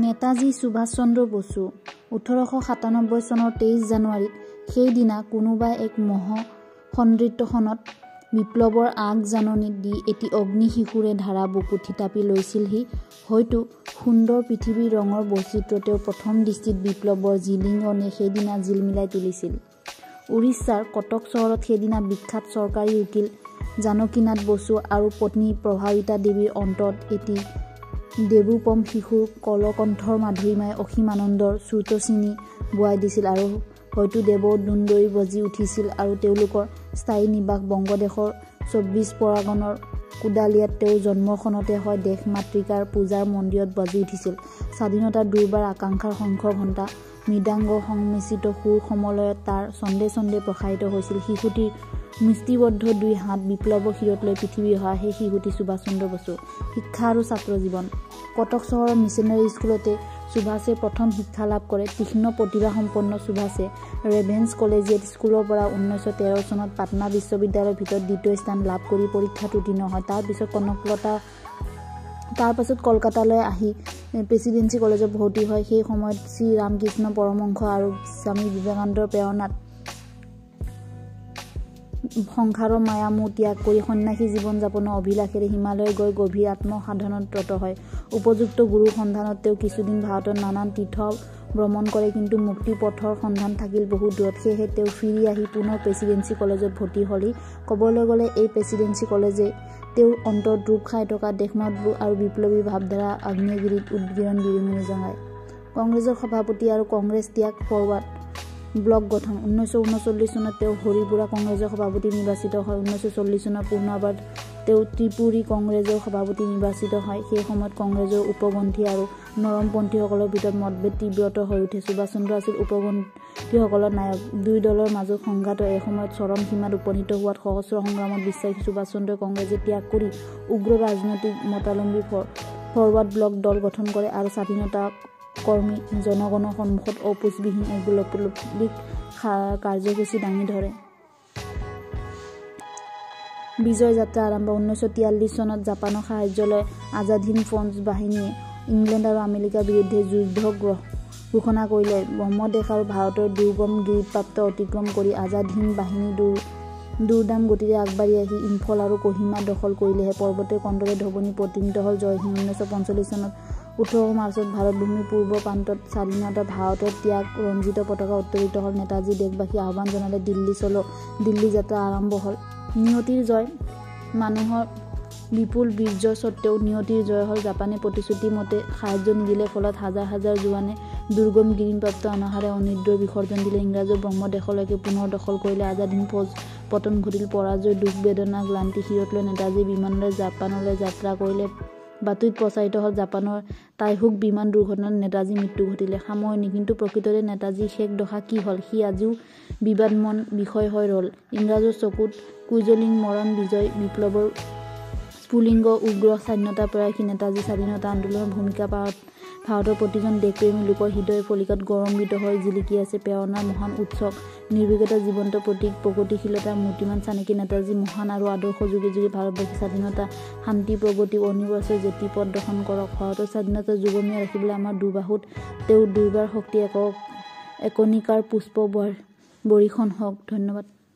নেতাজী সুভাষ চন্দ্ৰ বসু 1897 চনৰ 23 জানুৱাৰীত সেইদিনা কোনোবাই এক মহাসন্দিগ্ধখনত বিপ্লৱৰ আগজাননী দি এটি অগ্নি শিশুৰে ধাৰা বুকুত থিতাপি লৈছিলহি। হয়তো সুন্দৰ পৃথিৱীৰ ৰঙৰ বৈচিত্ৰ্য তেওঁৰ প্ৰথম দৃষ্টিত বিপ্লৱৰ জিলিঙনিয়ে সেইদিনা জিলমিলাই তুলিছিল। উৰিষ্যাৰ কটক চহৰত সেইদিনা বিখ্যাত চৰকাৰী উকিল জানকীনাথ বসু আৰু পত্নী প্ৰভাৱিতা দেৱীৰ অন্তৰত এটি দেৱোপম শিশুৰ কলকণ্ঠৰ মাধুৰীমাই অসীম আনন্দৰ স্ৰোতস্বিনী বোৱাই দিছিল আৰু হয়তো দেৱৰ দুন্দৰী বজি উঠিছিল আৰু তেওঁলোকৰ স্থায়ী নিবাস বংগদেশৰ 24 পৰগণৰ কোদালিয়াত তেওঁৰ জন্মখনতে হয় দেশ মাতৃকাৰ পূজাৰ মন্দিৰত বাজি উঠিছিল স্বাধীনতাৰ দুৰ্বাৰ আকাংক্ষাৰ শংখ ঘণ্টা মৃদাংগ সংমিশ্ৰিত সুৰ সমলয়ত তাৰ ছন্দে ছন্দে প্ৰসাৰিত হৈছিল শিশুটিৰ মুষ্টিবদ্ধ দুই হাত বিপ্লৱৰ শিৰত লৈ পৃথিৱী অহা সেই শিশুটি সুভাষ চন্দ্ৰ বসু। শিক্ষা আৰু ছাত্ৰ জীৱন। কটক চহৰৰ মিছনেৰী স্কুলতে সুভাষে প্ৰথম শিক্ষা লাভ কৰে। তীক্ষ্ণ প্ৰতিভা সম্পন্ন সুভাষে ৰেভেন্স কলেজিয়েট স্কুলৰ পৰা 1913 চনত পাটনা বিশ্ববিদ্যালয়ৰ ভিতৰত দ্বিতীয় স্থান লাভ কৰি পৰীক্ষাত উত্তীৰ্ণ হয়। তাৰ পাছত কলকাতালৈ আহি প্ৰেচিডেন্সি কলেজত ভৰ্তি হয়। সেই সময়ত শ্ৰী ৰামকৃষ্ণ পৰমহংস আৰু স্বামী বিবেকানন্দৰ প্ৰেৰণাত সংসাৰৰ মায়ামোহ ত্যাগ কৰি সন্ন্যাসী জীৱন যাপনৰ অভিলাষেৰে হিমালয় গৈ গভীৰ আত্মসাধনত ৰত হয়। উপযুক্ত গুৰুৰ সন্ধানত তেওঁ কিছুদিন ভাৰতৰ নানান তীৰ্থ ভ্ৰমণ কৰে কিন্তু মুক্তি পথৰ সন্ধান থাকিল বহু দূৰত। সেয়েহে তেওঁ ফিৰি আহি পুনৰ প্ৰেচিডেন্সি কলেজত ভৰ্তি হলি। ক'বলৈ গ'লে এই প্ৰেচিডেন্সি কলেজে তেওঁৰ অন্তৰত ডুব খাই থকা দেশমাত আৰু বিপ্লৱী ভাৱধাৰা আগ্নেয়গিৰিত উদগিৰণ বিৰঙণি জগায়। কংগ্ৰেছৰ সভাপতি আৰু কংগ্ৰেছ ত্যাগ ফৰৱাৰ্ড ব্লক গঠন। 1939 চনত তেওঁ হৰিপুৰা কংগ্ৰেছৰ সভাপতি নিৰ্বাচিত হয়। 1940 চনত পুনৰবাৰ তেওঁ ত্ৰিপুৰী কংগ্ৰেছৰ সভাপতি নিৰ্বাচিত হয়। সেই সময়ত কংগ্ৰেছৰ উপপন্থী আৰু নৰমপন্থীসকলৰ ভিতৰত মতভেদ তীব্ৰতৰ হৈ উঠে। সুভাষ চন্দ্ৰ আছিল উপপন্থীসকলৰ নায়ক। দুই দলৰ মাজত সংঘাতৰ এসময়ত চৰম সীমাত উপনীত হোৱাত সহস্ৰ সংগ্ৰামত বিশ্বাসী সুভাষ চন্দ্ৰই কংগ্ৰেছে ত্যাগ কৰি উগ্ৰ ৰাজনৈতিক মতাৱলম্বী ফৰৱাৰ্ড ব্লক দল গঠন কৰে আৰু স্বাধীনতা কৰ্মী জনগণৰ সন্মুখত অপোচবিহীন এক বিপ্লৱিক কাৰ্যসূচী দাঙি ধৰে। বিজয় যাত্ৰা আৰম্ভ। 1943 চনত জাপানৰ সাহায্য লৈ আজাদ হিন্দ ফৌজ বাহিনীয়ে ইংলেণ্ড আৰু আমেৰিকাৰ বিৰুদ্ধে যুদ্ধ ঘোষণা কৰিলে। ব্ৰহ্মদেশ আৰু ভাৰতৰ দুৰ্গম গিৰিপ্ৰান্ত অতিক্ৰম কৰি আজাদ হিন্দ বাহিনী দুৰ্দাম গতিৰে আগবাঢ়ি আহি ইম্ফল আৰু কহিমা দখল কৰিলেহে পৰ্বতৰ কন্দৰে ধৱনী প্ৰতিনিত হ'ল জয় হিন্দ। 1945 চনত 18 মাৰ্চত ভাৰত ভূমিৰ পূৰ্ব প্ৰান্তত স্বাধীনতা ভাৰতৰ ত্যাগ ৰঞ্জিত পতাকা উত্তোলিত হ'ল। নেতাজী দেশবাসী আহ্বান জনালে দিল্লী চলো, দিল্লী যাত্ৰা আৰম্ভ হ'ল। নিয়তিৰ জয়। মানুহৰ বিপুল বীৰ্য স্বত্তেও নিয়তিৰ জয় হ'ল। জাপানে প্ৰতিশ্ৰুতি মতে সাহায্য নিদিলে ফলত হাজাৰ হাজাৰ জোৱানে দুৰ্গম গিৰিপ্ৰান্ত অনাহাৰে অনিদ্ৰৰ বিসৰ্জন দিলে। ইংৰাজৰ ব্ৰহ্মদেশলৈকে পুনৰ দখল কৰিলে। আজাদ হিন্দ ফৌজ পতন ঘটিল। পৰাজয় দুখ বেদনা গ্লান্তি শিৰত লৈ নেতাজী বিমানেৰে জাপানলৈ যাত্ৰা কৰিলে। বাতৰিত প্ৰচাৰিত হ'ল জাপানৰ টাইহুক বিমান দুৰ্ঘটনাত নেতাজীৰ মৃত্যু ঘটিলে। সামৰণি। কিন্তু প্ৰকৃততে নেতাজীৰ শেষ দশা কি হ'ল সি আজিও বিবাদমন বিষয় হৈ ৰ'ল। ইংৰাজৰ চকুত কুইজলিং মৰণ বিজয় বিপ্লৱৰ স্ফুলিংগ উগ্ৰ স্বাধীনতা প্ৰয়াসী নেতাজী স্বাধীনতা আন্দোলনৰ ভূমিকা ভাৰতৰ প্ৰতিজন দেশপ্ৰেমী লোকৰ হৃদয় ফলিকাত গৌৰৱান্বিত হৈ জিলিকি আছে। প্ৰেৰণাৰ মহান উৎসৱ নিৰ্ভীকতাৰ জীৱন্ত প্ৰতীক প্ৰগতিশীলতাৰ মূৰ্তিমান চানেকি নেতাজী মহান আৰু আদৰ্শ যুগে যুগে ভাৰতবাসী স্বাধীনতা শান্তি প্ৰগতি অনিৰ্বাচৰ জেতি পথ দৰ্শন কৰক। ভাৰতৰ স্বাধীনতা যুগমীয়া ৰাখিবলৈ আমাৰ দুবাহুত তেওঁৰ দুৰ্বাৰ শক্তি একনিকাৰ পুষ্প বৰিষণ হওক। ধন্যবাদ।